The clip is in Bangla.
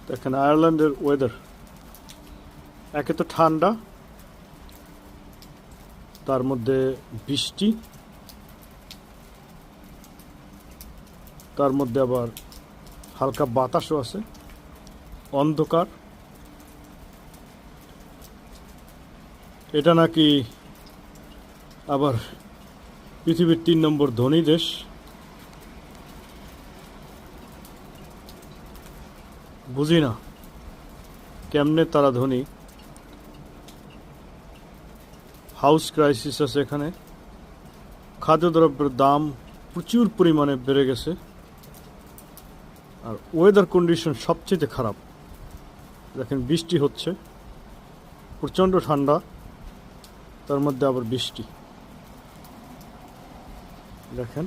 দেখেন আয়ারল্যান্ডের ওয়েদার, একে তো ঠান্ডা, তার মধ্যে বৃষ্টি, তার মধ্যে আবার হালকা বাতাসও আছে, অন্ধকার। এটা নাকি আবার পৃথিবীর 3 নম্বর ধনী দেশ। বুঝি না কেমনে তারা ধনী। হাউস ক্রাইসিস আছে এখানে, খাদ্যদ্রব্যের দাম প্রচুর পরিমাণে বেড়ে গেছে, আর ওয়েদার কন্ডিশন সবচেয়ে খারাপ। দেখেন বৃষ্টি হচ্ছে, প্রচণ্ড ঠান্ডা, তার মধ্যে আবার বৃষ্টি। দেখেন